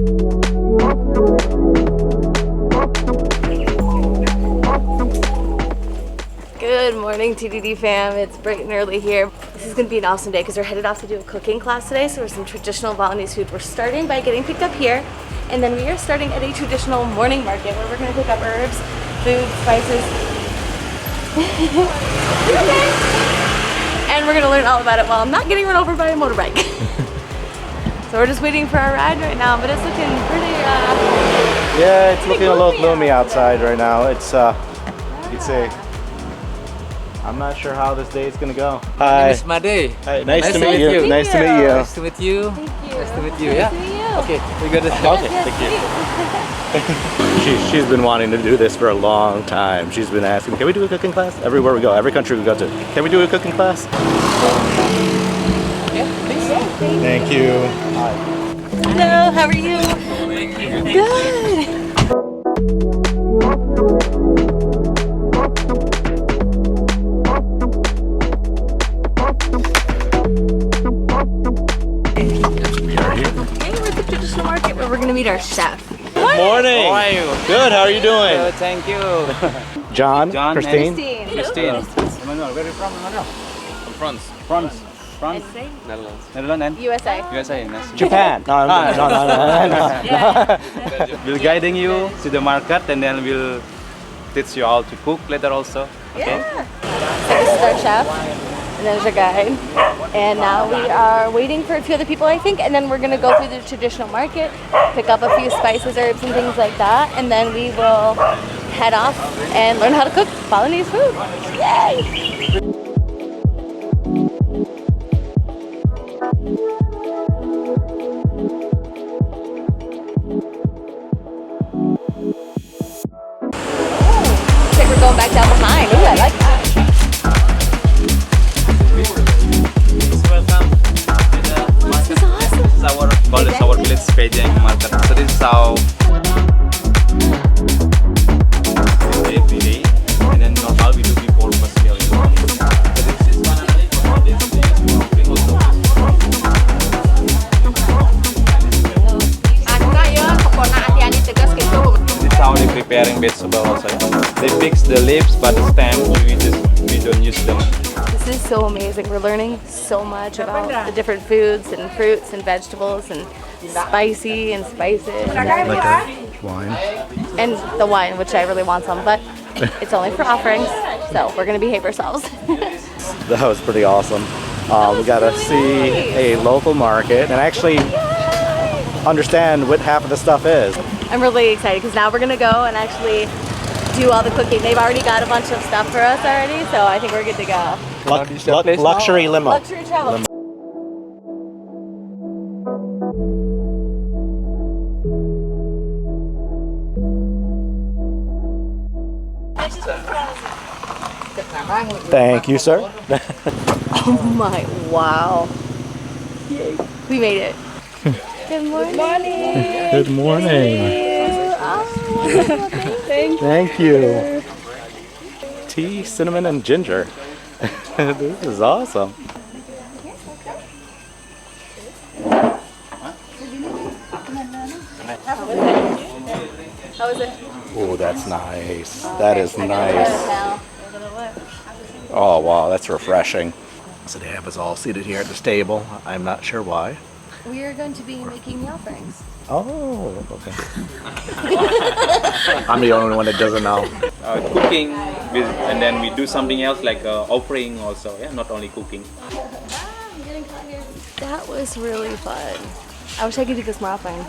Good morning, TDD fam. It's bright and early here. This is going to be an awesome day because we're headed off to do a cooking class today. So there's some traditional Balinese food. We're starting by getting picked up here, and then we are starting at a traditional morning market where we're going to pick up herbs, food, spices. And we're going to learn all about it while I'm not getting run over by a motorbike. So we're just waiting for our ride right now, but it's looking pretty yeah, it's looking a little gloomy outside right now. It's you can see. I'm not sure how this day is gonna go. Hi. It's my day. Hi. Nice to meet you. Nice to meet you. Nice to meet you. Thank you. Nice to meet you. Yeah. Okay, we got this. Okay, thank you. She's been wanting to do this for a long time. She's been asking, can we do a cooking class? Everywhere we go, every country we go to. Can we do a cooking class? Yeah, please. Thank you. Hi. Hello, how are you? Good. Market where we're gonna meet our chef. Morning. How are you? Good. How are you doing? Good, thank you. John, Christine. Christine. Emmanuel, where are you from, Emmanuel? From France. France. Netherlands and USA. USA. Nice. Japan. No. We'll guiding you to the market and then we'll teach you how to cook later also. Okay? Yeah. So this is our chef, and there's our guide. And now we are waiting for a few other people, I think, and then we're gonna go through the traditional market, pick up a few spices, herbs, and things like that, and then we will head off and learn how to cook Balinese food. Yay! Looks like we're going back down behind. Ooh, I like that. Called our village Pejang market. So this is how every day, and then normal we do before first meal. So this is one of the for this This is how they preparing vegetable also. They fix the leaves, but the stems we don't use them. This is so amazing. We're learning so much about the different foods and fruits and vegetables and spicy and spices Wine. and the wine, which I really want some, but it's only for offerings, so we're gonna behave ourselves. That was pretty awesome. We got to see a local market and actually understand what half of the stuff is. I'm really excited because now we're gonna go and actually do all the cooking. They've already got a bunch of stuff for us already, so I think we're good to go. Luxury limo. Luxury travel. Thank you, sir. Oh my, wow. Yay. We made it. Good morning. Good morning. Thank you. Tea, cinnamon, and ginger. This is awesome. How is it? Oh, that's nice. That is nice. Oh, wow, that's refreshing. So they have us all seated here at this table. I'm not sure why. We are going to be making the offerings. Oh, okay. I'm the only one that doesn't know. Cooking, and then we do something else like offering also. Yeah, not only cooking. That was really fun. I wish I could do this more often.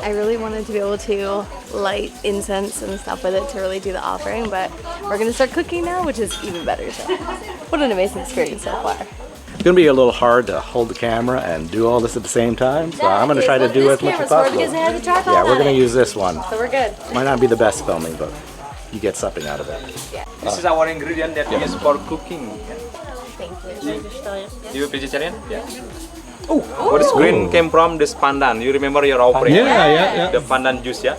I really wanted to be able to light incense and stuff with it to really do the offering, but we're gonna start cooking now, which is even better. So, what an amazing experience so far. It's gonna be a little hard to hold the camera and do all this at the same time, so I'm gonna try to do as much as possible. Because it has a tripod Yeah, we're on gonna it. use this one. So we're good. Might not be the best filming, but you get something out of it. Yeah. This is our ingredient that we use for cooking. Thank you. You vegetarian? Yeah. Oh, what is green came from this pandan. You remember your offering? Yeah. The pandan juice, yeah.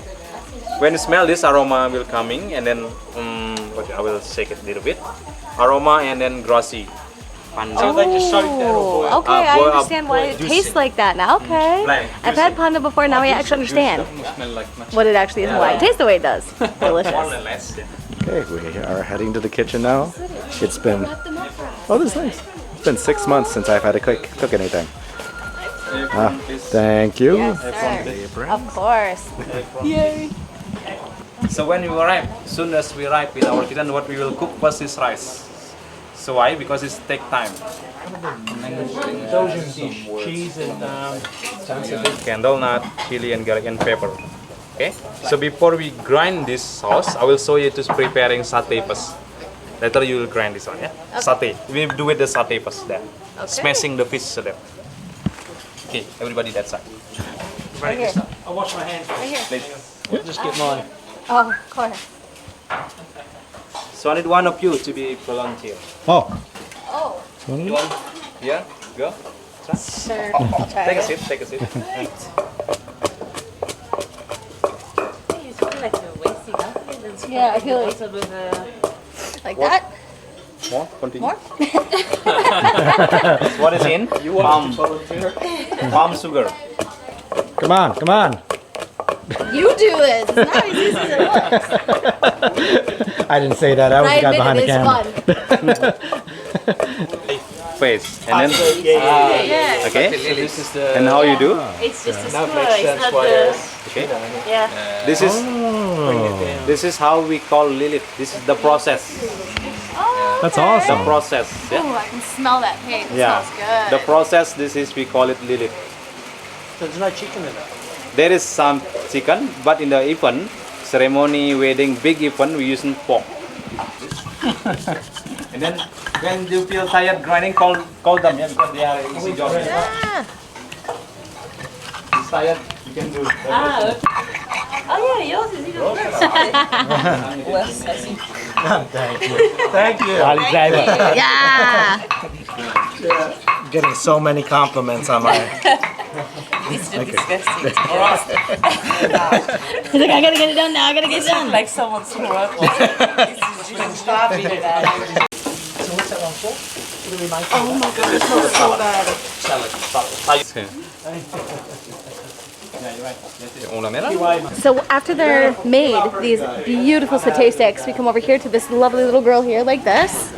When you smell this aroma will coming, and then I will shake it a little bit. Aroma and then grassy. panda. Oh, okay, I boil up, understand why it tastes like that now. Okay. Like, I've had panda before, now I actually understand what it actually is and why it tastes the way it does. Delicious. Okay, we are heading to the kitchen now. It's been, oh, this is nice. It's been 6 months since I've had to cook anything. Thank you. Yes, sir. Of course. Yay. So when we arrive, soon as we arrive in our kitchen, what we will cook first is rice. So why? Because it takes time. Cheese and Candle nut, chili and garlic and pepper. Okay. So before we grind this sauce, I will show you to preparing satay first. Later you will grind this one, yeah? Okay. Satay. We do with the satay first there. Okay. Smashing the fish there. Okay, everybody that side. Right here. I'll wash my hands. Right here. Please. Just get mine. Oh, of course. So I need one of you to be volunteer. Oh. Oh, You want? Yeah, go. sure. Take a seat, take a seat. Yeah, I feel like that. More? Continue. More? What is in? Palm sugar. Come on, come on. You do this. It's not as easy as it looks. I didn't say that. I was I the guy admit behind it the is camera. fun. Face. And then, Yeah. okay. So this is the. And how you do? It's just a Now it spoon. makes It's sense not why the. there's. Okay. Yeah. This is how we call Lilith. This is the process. Oh, That's okay. awesome. The process. Yeah. Ooh, I can smell that paint. It Yeah. smells good. The process. This is we call it Lilith. So there's no chicken in it. There is some chicken, but in the event, ceremony, wedding, big event, we using pork. And then when you feel tired grinding, call them, yeah, because they are easy job. Ah. It's tired, you can do. Ah, okay. Oh yeah, yours is even worse. Thank you. Yeah. Getting so many compliments on my. It's just disgusting. He's like, I gotta get it done now. I gotta get it done. Like someone's work. Stop it. So what's that one for? What do we make? Oh my god, it smells so good. So after they're made, these beautiful satay sticks, we come over here to this lovely little girl here like this.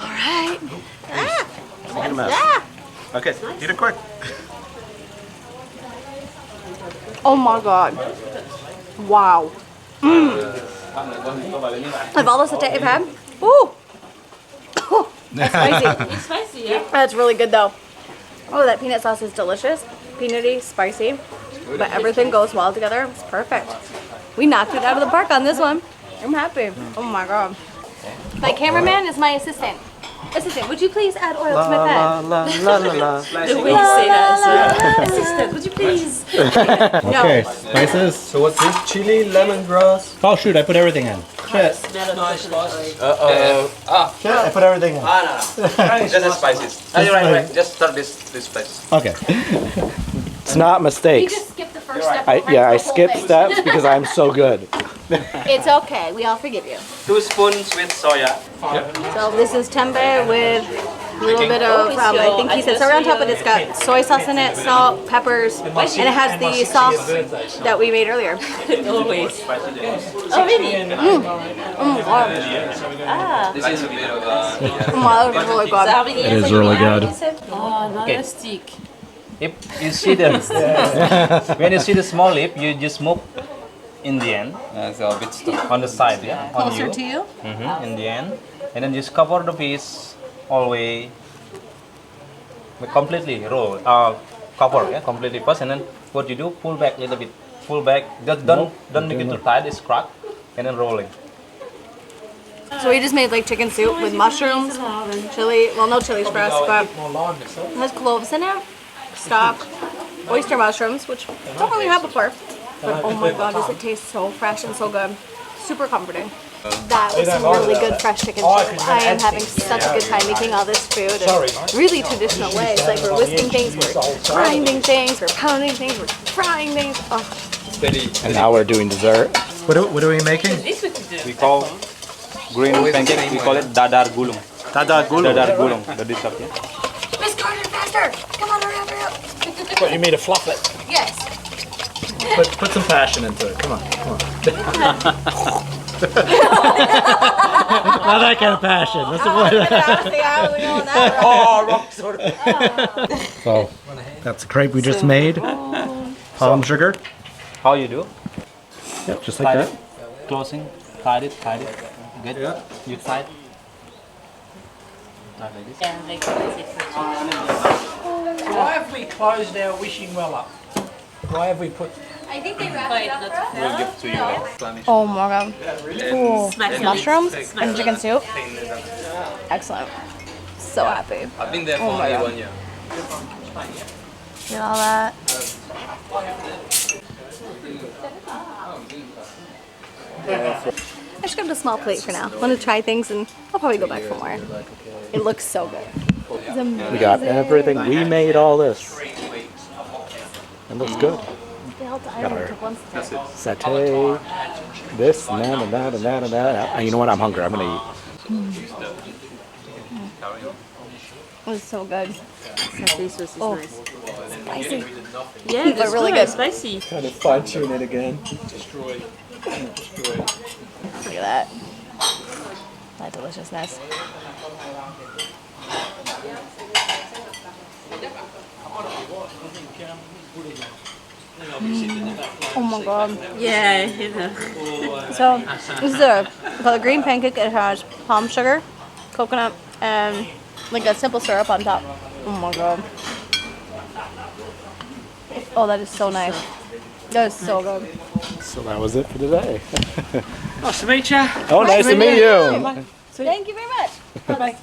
All right. Ah. Okay, eat it quick. Oh my god. Wow. Of all the satay I've had, ooh. That's spicy. It's spicy, yeah? That's really good though. Oh, that peanut sauce is delicious. Peanutty, spicy, but everything goes well together. It's perfect. We knocked it out of the park on this one. I'm happy. Oh my god. My cameraman is my assistant. Assistant, would you please add oil to my pan? The way you say that is assistant, would you please? Okay, spices. So what's this? Chili, lemongrass. Oh shoot, I put everything in. Shit. Shit, I put everything in. Just spices. Right. Just start this spices. Okay. It's not You mistakes. just skip the first step. I right? The whole skip thing. steps because I'm so good. It's okay. We all forgive you. 2 spoons with soya. So this is tempeh with a little bit of, I think he said sorry on top, but it's got soy sauce in it, salt, peppers, and it has the sauce that we made earlier. Always. Oh, really? Wow. Ah. This is a bit of Wow, that was really good. It is really good. Oh, another stick. If you see the when you see the small lip, you just move in the end. So a bit stuck on the side, yeah. On Closer to you? In the end, and then just cover the piece all the way, completely roll. Cover, yeah, completely first, and then what you do, pull back a little bit, pull back. Just don't make it too tight. It's cracked, and then rolling. So we just made like chicken soup with mushrooms, chili, well no chili for us, but it has cloves in it, stock, oyster mushrooms, which I don't really have before. But oh my god, does it taste so fresh and so good. Super comforting. That was some really good fresh chicken soup. I am having such a good time making all this food in really traditional ways. Like we're whisking things, we're grinding things, we're pounding things, we're frying things. Oh. And now we're doing dessert. What are we making? This we could do. We call green pancake. We call it dadar gulung. Dada gulu. Dadar gulung. The dessert. Yeah. Miss Carter, faster! Come on, hurry up, hurry up. What, you made to fluff it? Yes. Put some passion into it. Come on. Not that kind of passion. Let's avoid that. Oh, wrong sort. So that's the crepe we just made. Palm sugar. How you do? Yep, just like that. Closing. Tied it. Good. Yeah. You tied. Like this. Yeah, they close it for chicken. Why have we closed our wishing well up? Why have we put... I think they wrapped Wait, it up not for us. We'll give to you. Oh my god. Ooh. Smash Mushrooms it. and chicken soup. Excellent. So happy. I've been there for Oh my only God. 1 year. Get all that. I just grabbed a small plate for now. Want to try things and I'll probably go back for more. It looks so good. It's amazing. We got everything. We made all this. It looks good. Got our satay, this, and that, and that, and that, and that. And you know what? I'm hungry. I'm gonna eat. It was so good. Satay sauce is Oh. nice. Spicy. Yeah, that's really good. good. Spicy. Kind of fine tune it again. Look at that. That deliciousness. Oh my god. Yeah, you know. So this is called a green pancake. It has palm sugar, coconut, and like a simple syrup on top. Oh my god. Oh, that is so nice. That is so good. So that was it for today. Nice to meet you. Oh, nice to meet you. Thank you very much. Bye.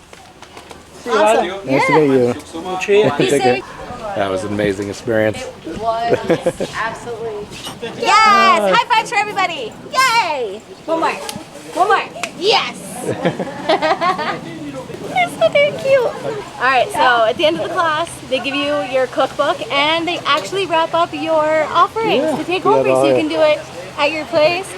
Awesome. Nice to meet you. Cheers. Peace, Take Eric. That was an amazing experience. It was absolutely. Yes! High fives for everybody! Yay! One more. One more. Yes! They're so damn cute. All right, so at the end of the class, they give you your cookbook and they actually wrap up your offerings to take home for you so you can do it at your place.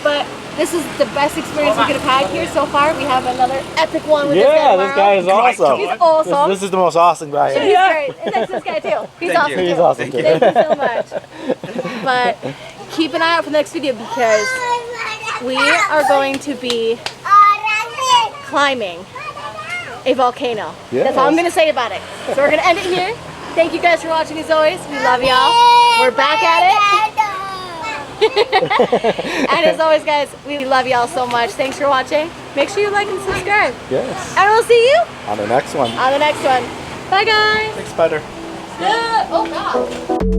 But this is the best experience we could have had here so far. We have another epic one with Yeah, this this guy guy is awesome. He's awesome. This is the most awesome guy He's here. great. And thanks to this guy too. He's awesome too. He's awesome too. Thank you so much. But keep an eye out for the next video because we are going to be climbing a volcano. That's all I'm going to say about it. So we're going to end it here. Thank you guys for watching as always. We love y'all. We're back at it. And as always guys, we love y'all so much. Thanks for watching. Make sure you like and subscribe. Yes. And we'll see you On the next one. on the next one. Bye guys. Thanks, Spider. Oh god.